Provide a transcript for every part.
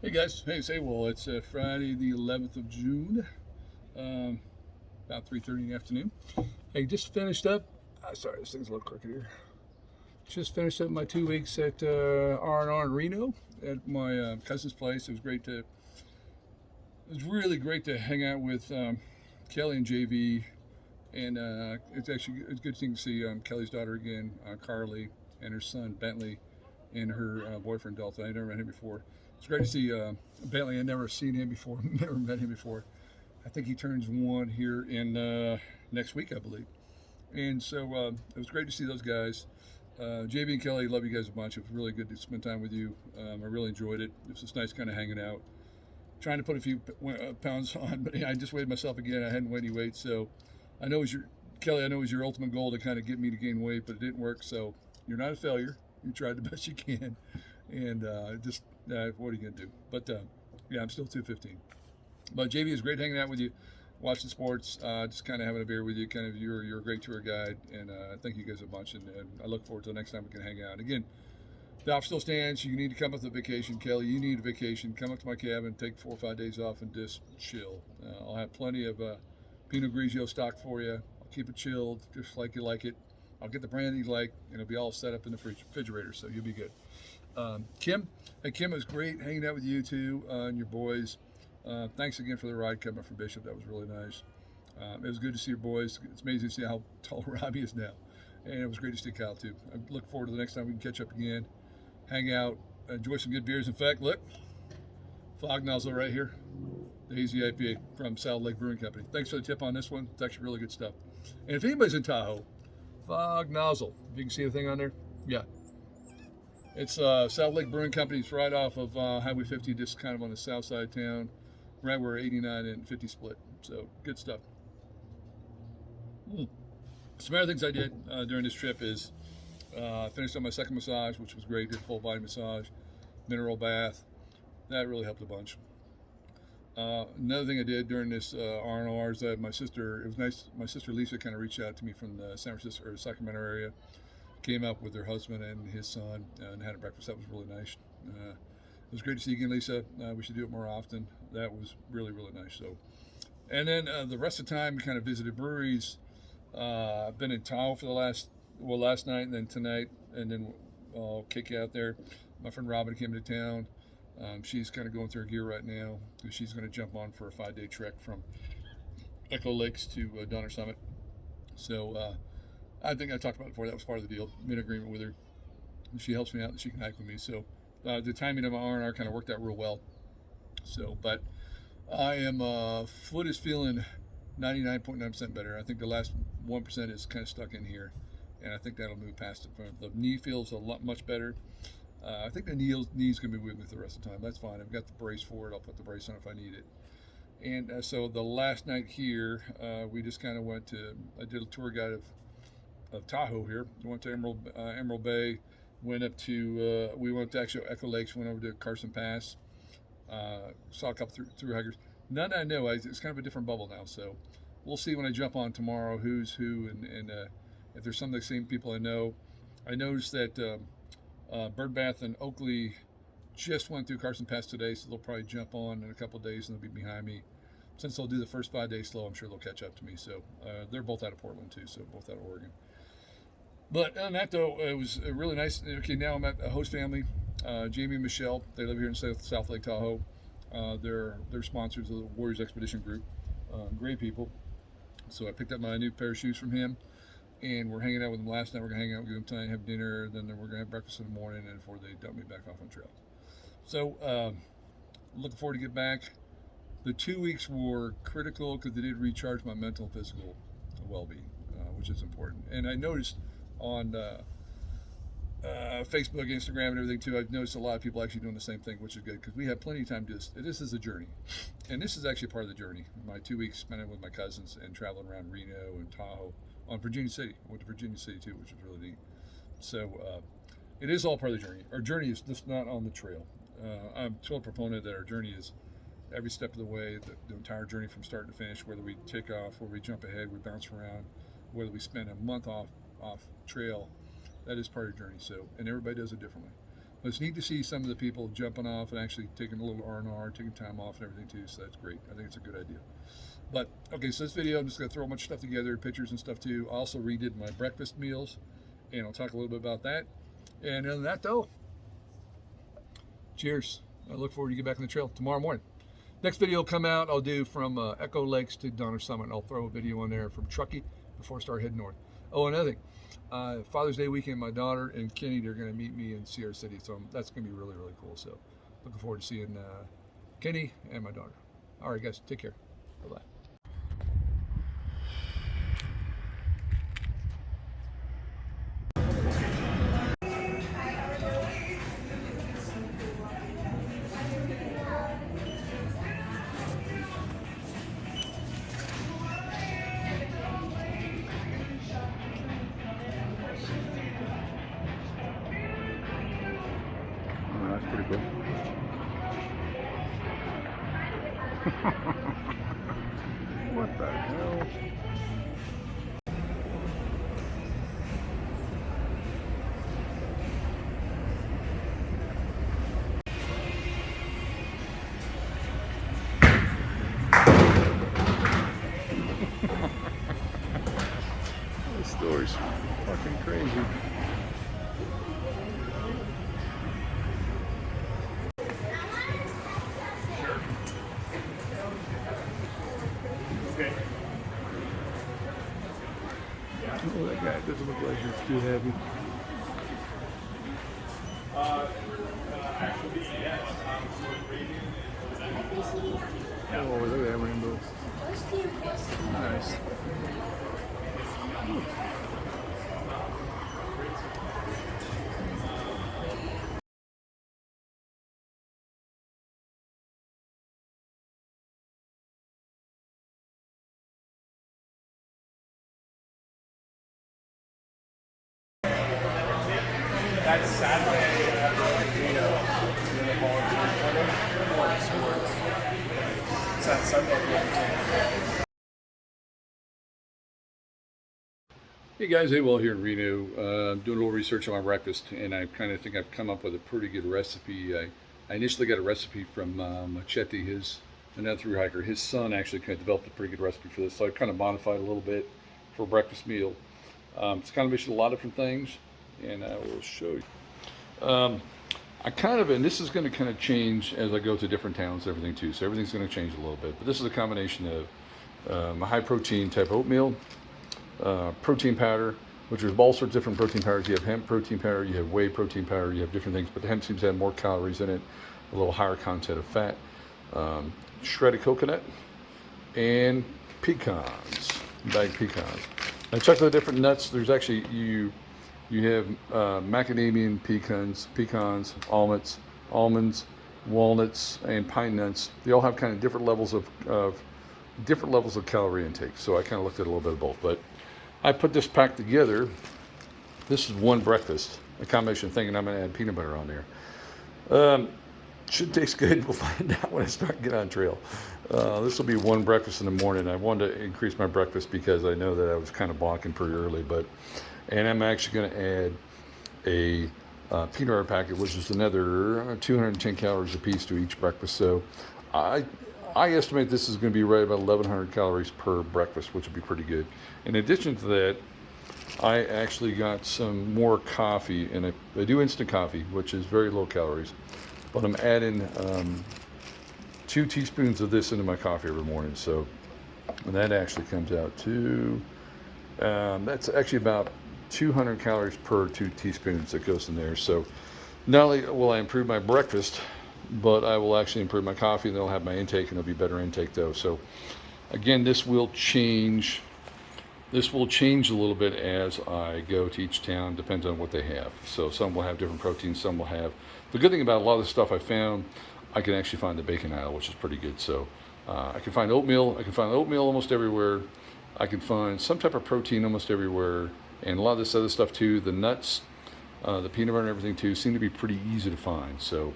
Hey guys, hey, say well, it's Friday the 11th of June, um, about 3:30 in the afternoon. Hey, just finished up. Sorry, this thing's a little crooked here. Just finished up my 2 weeks at R&R in Reno at my cousin's place. It was great to. It was really great to hang out with Kelly and JV, and it's good to see Kelly's daughter again, Carly, and her son Bentley, and her boyfriend Delta. I never met him before. It's great to see Bentley. I'd never seen him before, never met him before. I think he turns one here in next week, I believe. And so it was great to see those guys. JB and Kelly, love you guys a bunch. It was really good to spend time with you. I really enjoyed it. It was just nice kind of hanging out. Trying to put a few pounds on, but I just weighed myself again. I hadn't weighed any weight, so I know it was your Kelly. I know it was your ultimate goal to kind of get me to gain weight, but it didn't work. So you're not a failure. You tried the best you can, and what are you gonna do? But yeah, I'm still 215. But JB is great hanging out with you, watching sports, just kind of having a beer with you. Kind of you're a great tour guide, and thank you guys a bunch. And I look forward to the next time we can hang out. Again, the offer still stands. You need to come up with a vacation, Kelly. You need a vacation. Come up to my cabin, take 4 or 5 days off, and just chill. I'll have plenty of Pinot Grigio stock for you. I'll keep it chilled, just like you like it. I'll get the brand that you like, and it'll be all set up in the refrigerator, so you'll be good. Kim, hey Kim, it was great hanging out with you too and your boys. Thanks again for the ride coming up from Bishop. That was really nice. It was good to see your boys. It's amazing to see how tall Robbie is now, and it was great to see Kyle too. I look forward to the next time we can catch up again, hang out, enjoy some good beers. In fact, look, fog nozzle right here, the hazy IPA from South Lake Brewing Company. Thanks for the tip on this one. It's actually really good stuff. And if anybody's in Tahoe, fog nozzle. If you can see the thing on there, yeah, it's South Lake Brewing Company. It's right off of Highway 50, just kind of on the south side of town, right where 89 and 50 split. So good stuff. Some other things I did during this trip is finished on my second massage, which was great. Did full body massage, mineral bath. That really helped a bunch. Another thing I did during this R&R is that my sister, it was nice. My sister Lisa kind of reached out to me from the San Francisco or Sacramento area. Came up with her husband and his son and had a breakfast. That was really nice. It was great to see you again, Lisa. We should do it more often. That was really, really nice. So, and then the rest of the time, we kind of visited breweries. I've been in Tahoe for last night and then tonight, and then I'll kick you out there. My friend Robin came to town. She's kind of going through her gear right now because she's going to jump on for a 5-day trek from Echo Lakes to Donner Summit. So I think I talked about it before. That was part of the deal. Made an agreement with her. She helps me out and she can hike with me. So the timing of my R&R kind of worked out real well. So, but I am foot is feeling 99.9% better. I think the last 1% is kind of stuck in here, and I think that'll move past it. The knee feels a lot much better. I think the knee's going to be with me for the rest of the time. That's fine. I've got the brace for it. I'll put the brace on if I need it. And so the last night here, we just kind of went to. I did a tour guide of Tahoe here. We went to Emerald Bay. Went up to. We went to actually Echo Lakes. Went over to Carson Pass. Saw a couple through hikers. None I know. It's kind of a different bubble now. So we'll see when I jump on tomorrow who's who and if there's some of the same people I know. I noticed that Birdbath and Oakley just went through Carson Pass today, so they'll probably jump on in a couple of days and they'll be behind me. Since they'll do the first 5 days slow, I'm sure they'll catch up to me. So they're both out of Portland too, so both out of Oregon. But on that though, it was really nice. Okay, now I'm at a host family, Jamie and Michelle. They live here in South Lake Tahoe. They're sponsors of the Warriors Expedition Group. Great people. So I picked up my new pair of shoes from him, and we're hanging out with them last night. We're gonna hang out with them tonight, have dinner, then we're gonna have breakfast in the morning, and before they dump me back off on trail. So looking forward to get back. The 2 weeks were critical because they did recharge my mental and physical well-being, which is important. And I noticed on Facebook, Instagram, and everything too, I've noticed a lot of people actually doing the same thing, which is good because we have plenty of time to this. This is a journey, and this is actually part of the journey. My 2 weeks spent it with my cousins and traveling around Reno and Tahoe, on Virginia City. I went to Virginia City too, which was really neat. So it is all part of the journey. Our journey is just not on the trail. I'm still a proponent that our journey is every step of the way, the entire journey from start to finish, whether we take off, whether we jump ahead, we bounce around, whether we spend a month off trail, that is part of the journey. So, and everybody does it differently. But it's neat to see some of the people jumping off and actually taking a little R&R, taking time off and everything too. So that's great. I think it's a good idea. But okay, so this video, I'm just going to throw a bunch of stuff together, pictures and stuff too. I also redid my breakfast meals, and I'll talk a little bit about that. And other than that, though, cheers. I look forward to get back on the trail tomorrow morning. Next video will come out. I'll do from Echo Lakes to Donner Summit. And I'll throw a video on there from Truckee before I start heading north. Oh, another thing. Father's Day weekend, my daughter and Kenny, they're going to meet me in Sierra City. So that's going to be really, really cool. So looking forward to seeing Kenny and my daughter. All right, guys. Take care. Bye-bye. That's pretty cool. What the hell? This story's fucking crazy. Oh, that guy doesn't look like he's too happy. Oh, look at that rainbow. Nice. That's Saturday Reno. It's on Sunday. Hey guys, hey Will here in Reno. I'm doing a little research on my breakfast, and I kind of think I've come up with a pretty good recipe. I initially got a recipe from Machete, another thru hiker. His son actually kind of developed a pretty good recipe for this, so I kind of modified a little bit for a breakfast meal. It's kind of mixed a lot of different things, and I will show you. And this is going to kind of change as I go to different towns and everything too, so everything's going to change a little bit. But this is a combination of a high protein type oatmeal, protein powder, which is all sorts of different protein powders. You have hemp protein powder, you have whey protein powder, you have different things, but the hemp seems to have more calories in it, a little higher content of fat, shredded coconut, and pecans, bagged pecans. I checked the different nuts. There's actually, you have macadamia pecans, almonds, walnuts, and pine nuts. They all have kind of different levels of calorie intake. So I kind of looked at a little bit of both. But I put this pack together. This is one breakfast, a combination thing, and I'm going to add peanut butter on there. Should taste good. We'll find out when I start getting on trail. This will be one breakfast in the morning. I wanted to increase my breakfast because I know that I was kind of blocking pretty early, and I'm actually going to add a peanut butter packet, which is another 210 calories a piece to each breakfast. So I estimate this is going to be right about 1,100 calories per breakfast, which would be pretty good. In addition to that, I actually got some more coffee, and I do instant coffee, which is very low calories, but I'm adding 2 teaspoons of this into my coffee every morning. So that actually comes out to, that's actually about 200 calories per 2 teaspoons that goes in there. So not only will I improve my breakfast, but I will actually improve my coffee, and then I'll have my intake, and it'll be better intake though. So again, this will change a little bit as I go to each town, depends on what they have. So some will have different proteins, some will have, the good thing about a lot of the stuff I found, I can actually find the bacon aisle, which is pretty good. So I can find oatmeal almost everywhere. I can find some type of protein almost everywhere, and a lot of this other stuff too, the nuts, the peanut butter and everything too, seem to be pretty easy to find. So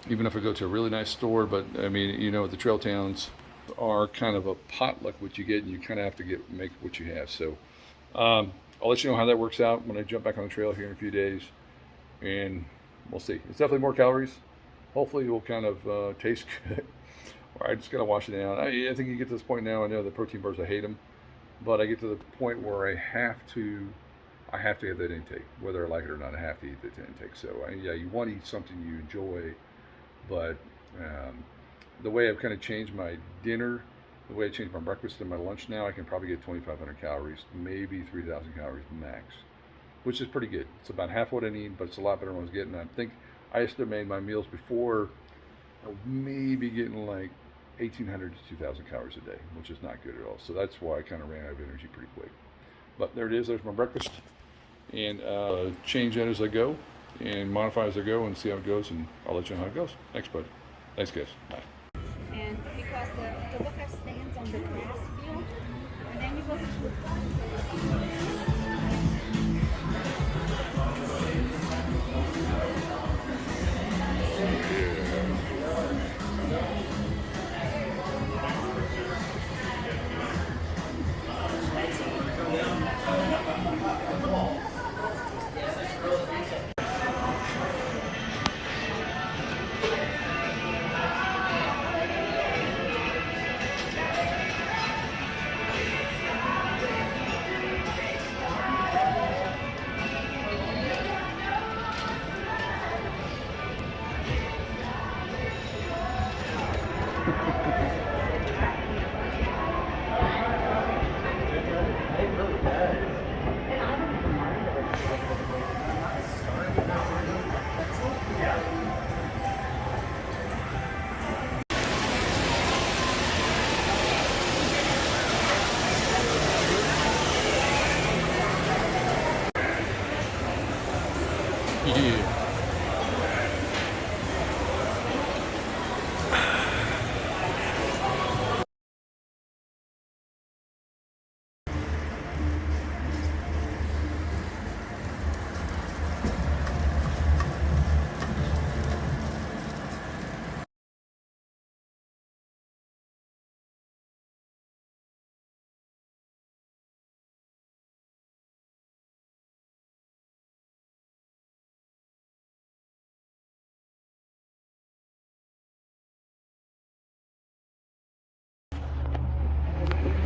even if I go to a really nice store, but I mean, you know, the trail towns are kind of a potluck what you get, and you kind of have to make what you have. So I'll let you know how that works out when I jump back on the trail here in a few days. and we'll see. It's definitely more calories. Hopefully, it will kind of taste good. Or I just gotta wash it down. I think you get to this point now. I know the protein bars, I hate them, but I get to the point where I have to have that intake, whether I like it or not. I have to eat that intake. So yeah, you want to eat something you enjoy, but the way I've kind of changed my dinner, the way I changed my breakfast and my lunch now, I can probably get 2,500 calories, maybe 3,000 calories max, which is pretty good. It's about half what I need, but it's a lot better than I was getting. I think I estimated my meals before, maybe getting like 1,800 to 2,000 calories a day, which is not good at all. So that's why I kind of ran out of energy pretty quick. But there it is. There's my breakfast, and change that as I go, and modify as I go, and see how it goes, and I'll let you know how it goes. Thanks, bud. Thanks, guys. Bye. And because the worker stands on the grass field, and then you go Yeah.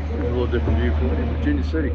A little different view from Virginia City.